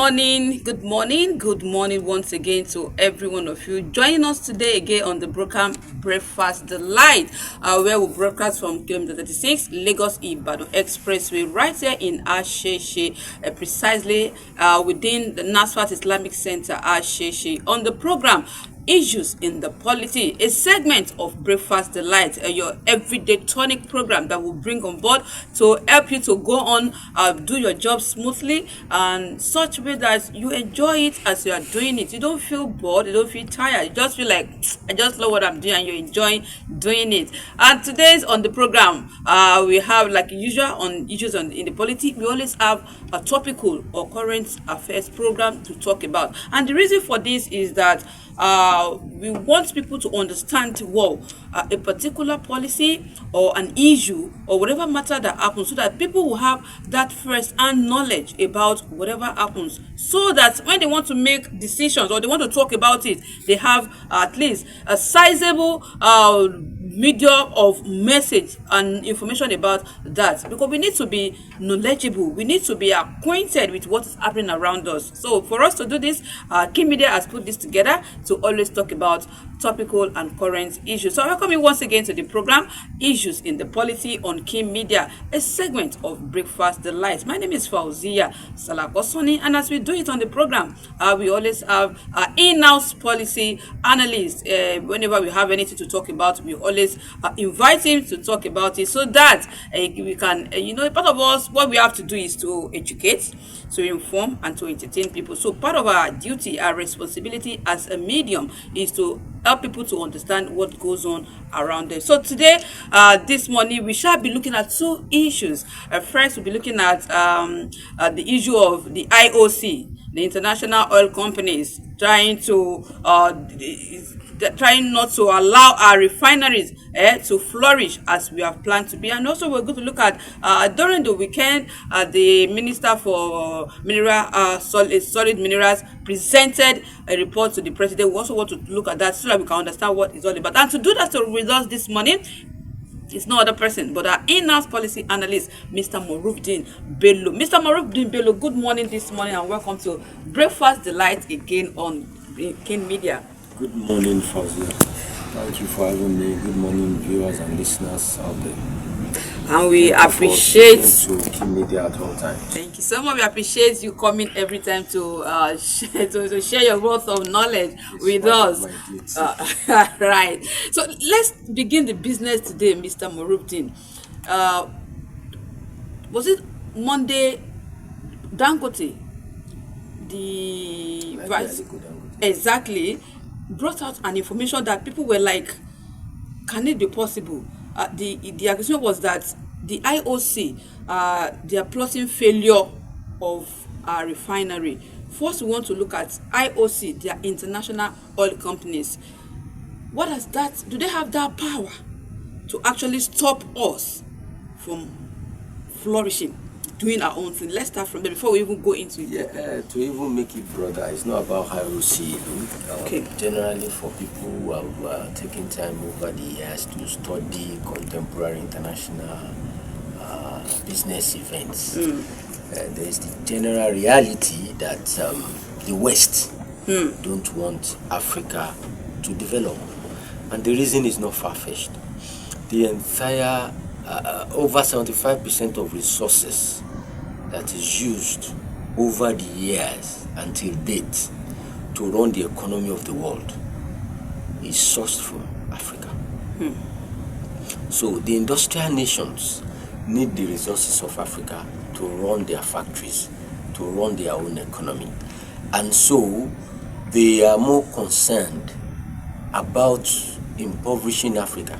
good morning once again to every one of you joining us today again on the program Breakfast Delight, where we broadcast from kilometer 36 Lagos Ibadan Expressway right here in Asheshe, precisely within the Nasfat Islamic Center Asheshe. On the program Issues in the Polity, a segment of Breakfast Delight, your everyday tonic program that will bring on board to help you to go on, do your job smoothly and such way that you enjoy it as you are doing it. You don't feel bored, you don't feel tired, you just feel like I just love what I'm doing and you're enjoying doing it. And today's on the program, we have, like usual, on Issues in the Polity, we always have a topical or current affairs program to talk about. And the reason for this is that we want people to understand well a particular policy or an issue or whatever matter that happens, so that people will have that first-hand knowledge about whatever happens, so that when they want to make decisions or they want to talk about it, they have at least a sizable medium of message and information about that, because we need to be knowledgeable, we need to be acquainted with what is happening around us. So for us to do this, King Media has put this together to always talk about topical and current issues. So I welcome you once again to the program Issues in the Polity on King Media, a segment of Breakfast Delight. My name is Fauzia Salakosoni, and as we do it on the program, we always have in-house policy analysts. Whenever we have anything to talk about, we always invite him to talk about it, so that we can, part of us, what we have to do is to educate, to inform, and to entertain people. So part of our duty, our responsibility as a medium, is to help people to understand what goes on around them. So today, this morning, we shall be looking at two issues. First, we'll be looking at the issue of the IOC, the international oil companies, trying not to allow our refineries to flourish as we have planned to be. And also we're going to look at during the weekend, the Minister for Solid Minerals presented a report to the President. We also want to look at that so that we can understand what it's all about. And to do that with us this morning, it's no other person but our in-house policy analyst, Mr. Morufdin Bello. Mr. Morufdin Bello, good morning this morning and welcome to Breakfast Delight again on King Media. Good morning, Fazia. Thank you for having me. Good morning, viewers and listeners out there. And we appreciate to King Media at all times. Thank you so much. We appreciate you coming every time to share your wealth of knowledge with us. Right. So let's begin the business today, Mr. Morufdin. Was it Monday? Dangote, the vice, exactly, brought out an information that people were like, can it be possible? The accusation was that the IOC, they are plotting failure of our refinery. First, we want to look at IOC, they are international oil companies. What has that, do they have that power to actually stop us from flourishing, doing our own thing? Let's start from there before we even go into it. To even make it broader, it's not about IOC. Okay. Generally, for people who have taken time over the years to study contemporary international business events, there is the general reality that the West don't want Africa to develop. And the reason is not far-fetched. The entire, over 75% of resources that is used over the years until date to run the economy of the world is sourced from Africa. So the industrial nations need the resources of Africa to run their factories, to run their own economy. And so they are more concerned about impoverishing Africa,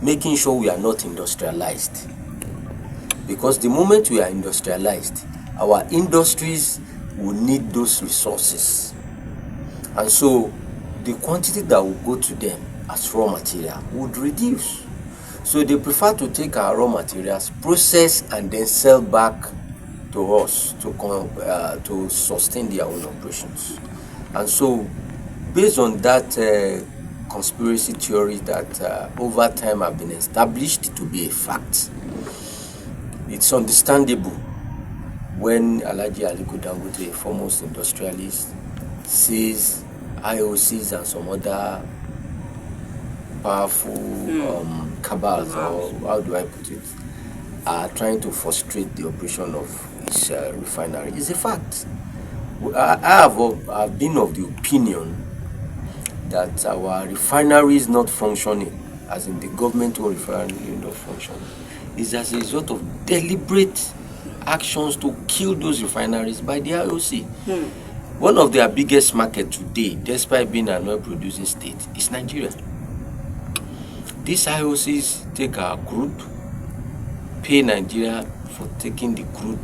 making sure we are not industrialized. Because the moment we are industrialized, our industries will need those resources. And so the quantity that will go to them as raw material would reduce. So they prefer to take our raw materials, process, and then sell back to us to sustain their own operations. And so based on that conspiracy theory that over time have been established to be a fact, it's understandable when Alhaji Aliko Dangote, a foremost industrialist, sees IOCs and some other powerful cabals, or how do I put it, are trying to frustrate the operation of his refinery. It's a fact. I've been of the opinion that our refinery is not functioning, as in the government-owned refinery not functioning, is as a result of deliberate actions to kill those refineries by the IOC. One of their biggest market today, despite being an oil-producing state, is Nigeria. These IOCs take our crude, pay Nigeria for taking the crude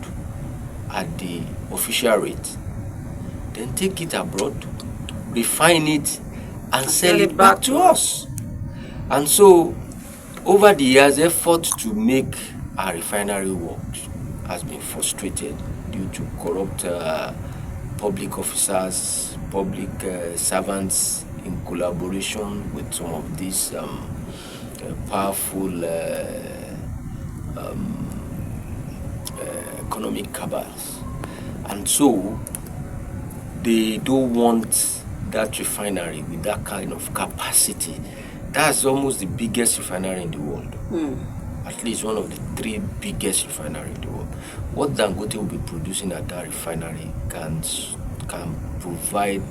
at the official rate, then take it abroad, refine it, and sell it back to us. And so, over the years, effort to make our refinery work has been frustrated due to corrupt public officers, public servants in collaboration with some of these powerful economic cabals. And so, they don't want that refinery with that kind of capacity. That's almost the biggest refinery in the world. At least one of the 3 biggest refineries in the world. What Dangote will be producing at that refinery can provide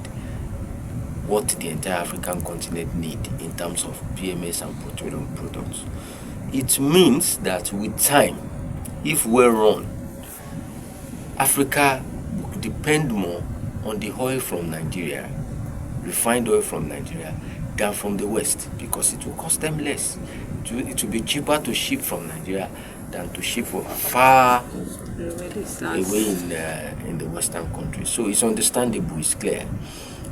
what the entire African continent need in terms of PMS and petroleum products. It means that with time, if well run, Africa will depend more on the oil from Nigeria, refined oil from Nigeria, than from the West, because it will cost them less. It will be cheaper to ship from Nigeria than to ship from far away in the Western countries. So it's understandable, it's clear.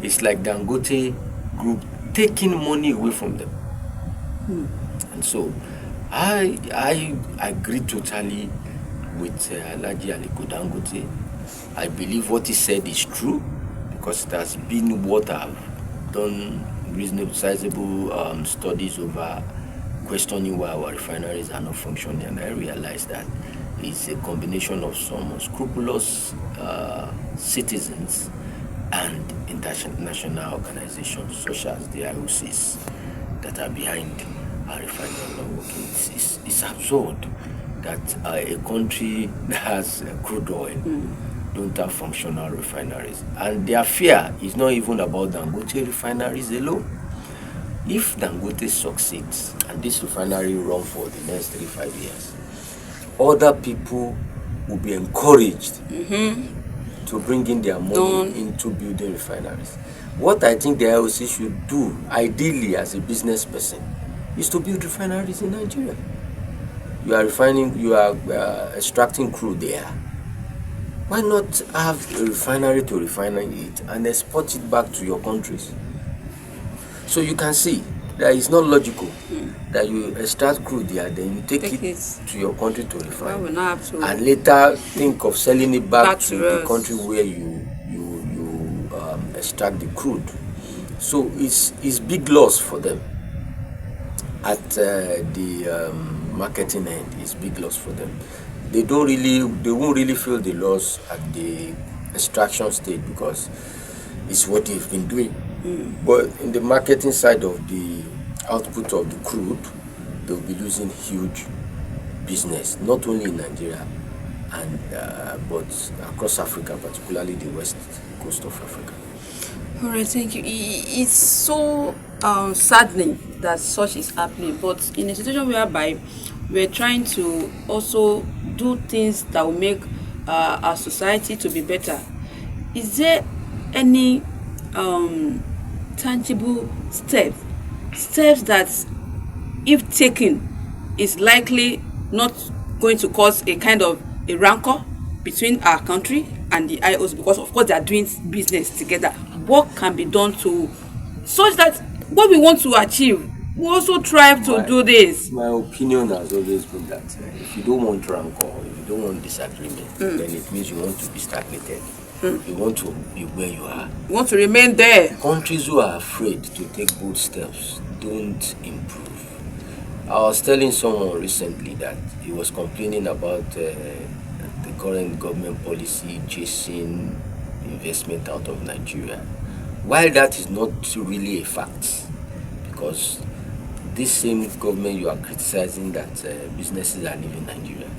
It's like Dangote Group taking money away from them. And so I agree totally with Alhaji Aliko Dangote. I believe what he said is true, because it has been what I've done reasonable, sizable studies over questioning why our refineries are not functioning, and I realized that it's a combination of some scrupulous citizens and international organizations such as the IOCs that are behind our refinery not working. It's absurd that a country that has crude oil don't have functional refineries. And their fear is not even about Dangote refineries alone. If Dangote succeeds and this refinery run for the next 3-5 years, other people will be encouraged to bring in their money into building refineries. What I think the IOC should do, ideally as a business person, is to build refineries in Nigeria. You are extracting crude there. Why not have a refinery to refine it and export it back to your countries? So you can see that it's not logical that you extract crude there, then you take it to your country to refine, and later think of selling it back to the country where you extract the crude. So it's big loss for them. At the marketing end, it's big loss for them. They won't really feel the loss at the extraction stage, because it's what they've been doing. But in the marketing side of the output of the crude, they'll be losing huge business, not only in Nigeria but across Africa, particularly the west coast of Africa. All right, thank you. It's so saddening that such is happening, but in a situation whereby we're trying to also do things that will make our society to be better, is there any tangible steps that, if taken, is likely not going to cause a kind of a rancor between our country and the IOs, because of course they are doing business together? What can be done to such that what we want to achieve, we also try to do this? My opinion has always been that if you don't want rancor, if you don't want disagreement, then it means you want to be stagnated. You want to be where you are. You want to remain there. Countries who are afraid to take bold steps don't improve. I was telling someone recently that he was complaining about the current government policy chasing investment out of Nigeria. While that is not really a fact, because this same government you are criticizing that businesses are leaving Nigeria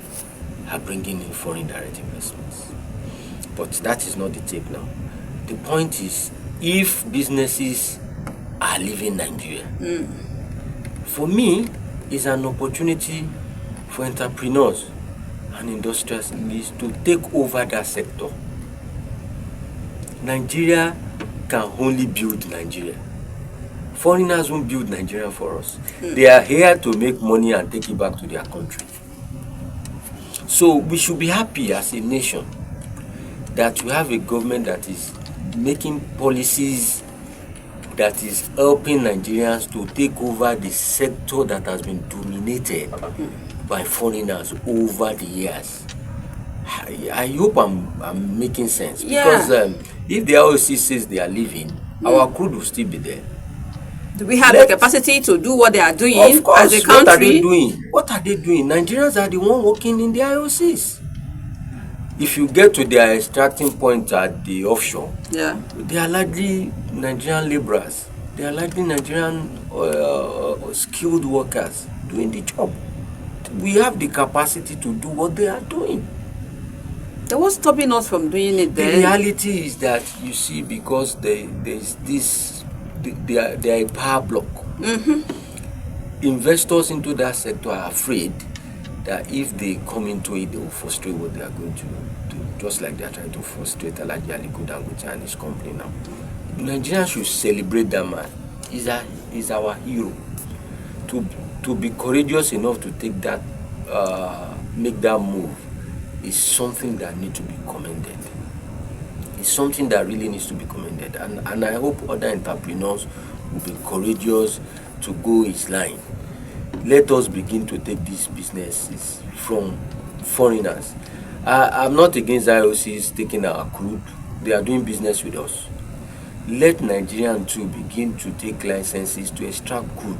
are bringing in foreign direct investments. But that is not the take now. The point is, if businesses are leaving Nigeria, for me, it's an opportunity for entrepreneurs and industrialists to take over that sector. Nigeria can only build Nigeria. Foreigners won't build Nigeria for us. They are here to make money and take it back to their country. So we should be happy as a nation that we have a government that is making policies that is helping Nigerians to take over the sector that has been dominated by foreigners over the years. I hope I'm making sense. Yeah. Because if the IOC says they are leaving, our crude will still be there. Do we have the capacity to do what they are doing Of course, as a country? what are they doing? What are they doing? Nigerians are the one working in the IOCs. If you get to their extracting point at the offshore, they are largely Nigerian laborers. They are largely Nigerian skilled workers doing the job. We have the capacity to do what they are doing. They were stopping us from doing it then. The reality is that, you see, because they are a power block. Investors into that sector are afraid that if they come into it, they will frustrate what they are going to do, just like they are trying to frustrate Alhaji Aliko Dangote and his company now. Nigerians should celebrate that man. He's our hero. To be courageous enough to take that, make that move, is something that needs to be commended. It's something that really needs to be commended. And I hope other entrepreneurs will be courageous to go his line. Let us begin to take these businesses from foreigners. I'm not against IOCs taking our crude. They are doing business with us. Let Nigerians too begin to take licenses to extract crude.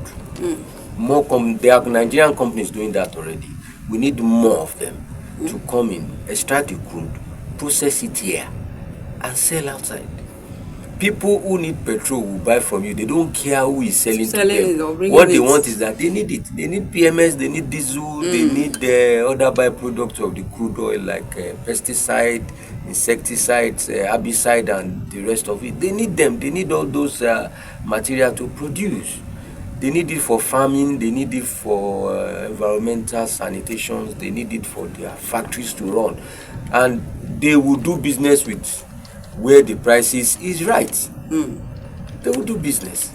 There are Nigerian companies doing that already. We need more of them to come in, extract the crude, process it here, and sell outside. People who need petrol will buy from you. They don't care who is selling to them. What they want is that they need it. They need PMS, they need diesel, they need the other byproducts of the crude oil like pesticide, insecticides, herbicide, and the rest of it. They need them. They need all those material to produce. They need it for farming. They need it for environmental sanitations. They need it for their factories to run. And they will do business with where the prices is right. They will do business.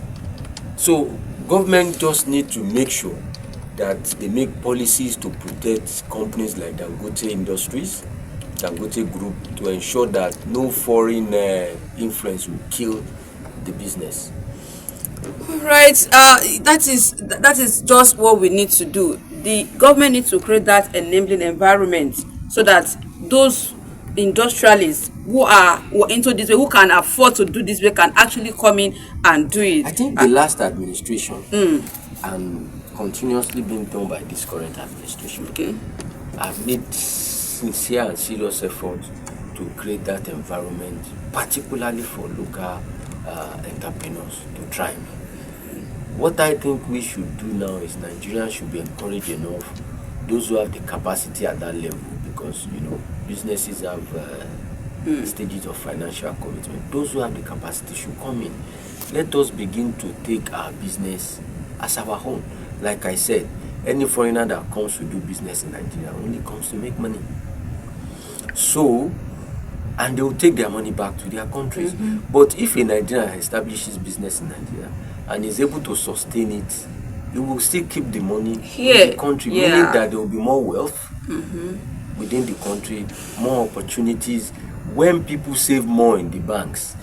So government just need to make sure that they make policies to protect companies like Dangote Industries, Dangote Group, to ensure that no foreign influence will kill the business. Right. That is just what we need to do. The government needs to create that enabling environment so that those industrialists who are into this way, who can afford to do this way, can actually come in and do it. I think the last administration and continuously being done by this current administration have made sincere and serious effort to create that environment, particularly for local entrepreneurs to thrive. What I think we should do now is Nigerians should be encouraged enough, those who have the capacity at that level, because businesses have stages of financial commitment. Those who have the capacity should come in. Let us begin to take our business as our own. Like I said, any foreigner that comes to do business in Nigeria only comes to make money. So, and they will take their money back to their countries. But if a Nigerian establishes business in Nigeria and is able to sustain it, he will still keep the money in the country, meaning that there will be more wealth within the country, more opportunities. When people save more in the banks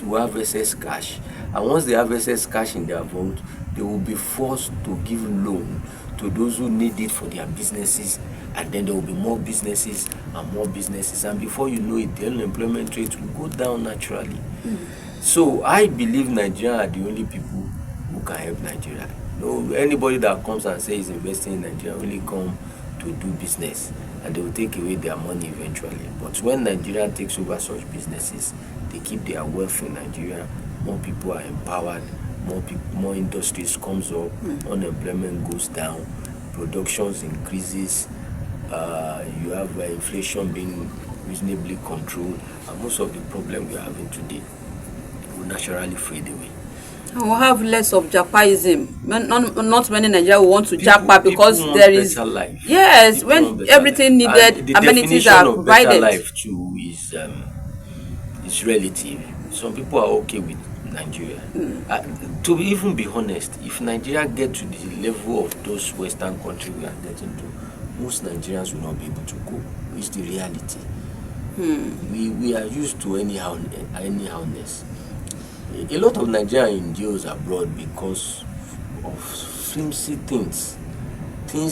will have excess cash, and once they have excess cash in their vault, they will be forced to give loan to those who need it for their businesses, and then there will be more businesses, and before you know it, the unemployment rate will go down naturally. So I believe Nigeria are the only people who can help Nigeria. No, anybody that comes and says investing in Nigeria only come to do business. and they will take away their money eventually. But when Nigeria takes over such businesses, they keep their wealth in Nigeria. More people are empowered, more industries comes up, unemployment goes down, productions increases, you have inflation being reasonably controlled, and most of the problem we are having today will naturally fade away. We'll have less of japaism. Not many Nigerians will want to japa because People want there is better life. yes, People when want better everything life. And needed, the amenities definition are of better provided. life too is relative. Some people are okay with Nigeria. To even be honest, if Nigeria get to the level of those Western countries we are getting to, most Nigerians will not be able to go. It's the reality. We are used to anyhowness. A lot of Nigerians in jails abroad because of flimsy things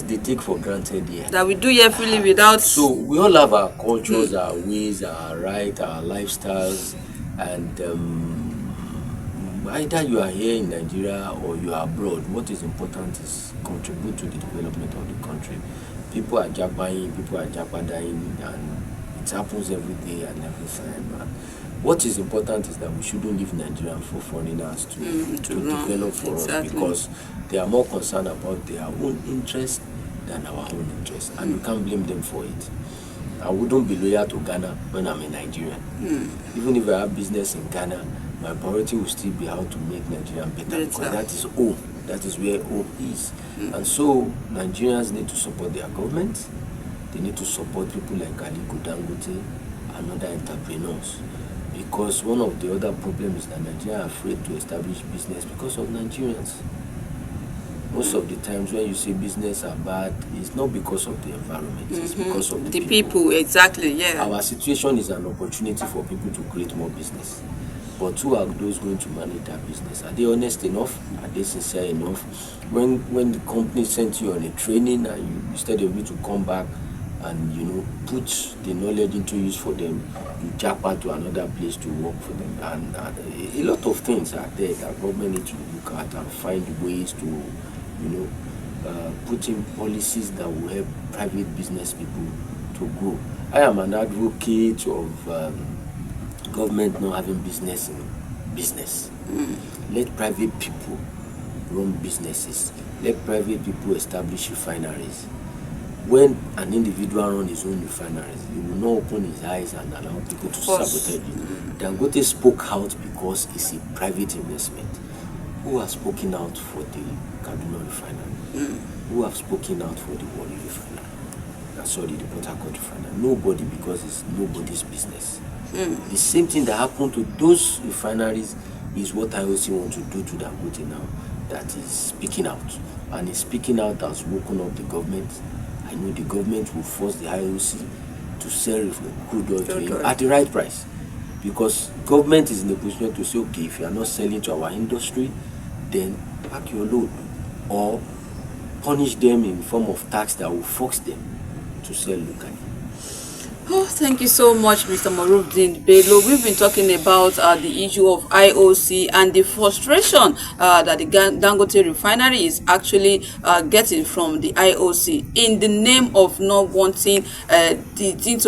they take for granted here. That we do here freely without. So we all have our cultures, our ways, our right, our lifestyles, and either you are here in Nigeria or you are abroad. What is important is contribute to the development of the country. People are japaing, people are japadine, and it happens every day and every time. And what is important is that we shouldn't leave Nigeria for foreigners to develop for us, because they are more concerned about their own interest than our own interest, and we can't blame them for it. I wouldn't be loyal to Ghana when I'm in Nigeria. Even if I have business in Ghana, my priority will still be how to make Nigeria better, because that is home. That is where home is. And so Nigerians need to support their government. They need to support people like Aliko Dangote and other entrepreneurs. Because one of the other problems is that Nigerians are afraid to establish business because of Nigerians. Most of the times when you say business are bad, it's not because of the environment, it's because of the people. Exactly, yeah. Our situation is an opportunity for people to create more business. But who are those going to manage that business? Are they honest enough? Are they sincere enough? When the company sent you on a training and you, instead of you to come back and put the knowledge into use for them, you jump to another place to work for them. And a lot of things are there that government need to look at and find ways to put in policies that will help private business people to grow. I am an advocate of government not having business in business. Let private people run businesses. Let private people establish refineries. When an individual runs his own refineries, he will not open his eyes and allow people to sabotage it. Dangote spoke out because it's a private investment. Who has spoken out for the Kaduna refinery? Who have spoken out for the Warri refinery? Sorry, the Port Harcourt refinery. Nobody, because it's nobody's business. The same thing that happened to those refineries is what IOC want to do to Dangote now, that is speaking out. And his speaking out has woken up the government. I know the government will force the IOC to sell crude oil to him at the right price. Because government is in a position to say, okay, if you are not selling to our industry, then pack your load, or punish them in form of tax that will force them to sell locally. Oh, thank you so much, Mr. Marufdin Bello. We've been talking about the issue of IOC and the frustration that the Dangote refinery is actually getting from the IOC in the name of not wanting the thing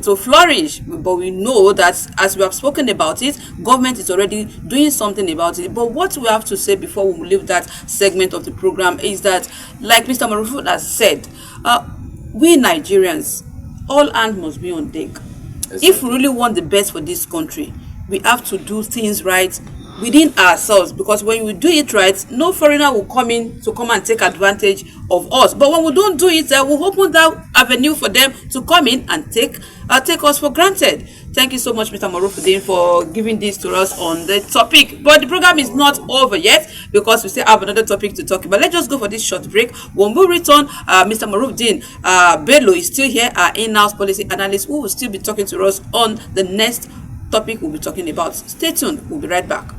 to flourish. But we know that, as we have spoken about it, government is already doing something about it. But what we have to say before we leave that segment of the program is that, like Mr. Marufdin has said, we Nigerians, all hands must be on deck. Exactly. If we really want the best for this country, we have to do things right within ourselves, because when we do it right, no foreigner will come and take advantage of us. But when we don't do it, we'll open that avenue for them to come in and take us for granted. Thank you so much, Mr. Marufdin, for giving this to us on the topic. But the program is not over yet, because we still have another topic to talk about. Let's just go for this short break. When we return, Mr. Marufdin Bello is still here, our in-house policy analyst, who will still be talking to us on the next topic we'll be talking about. Stay tuned. We'll be right back.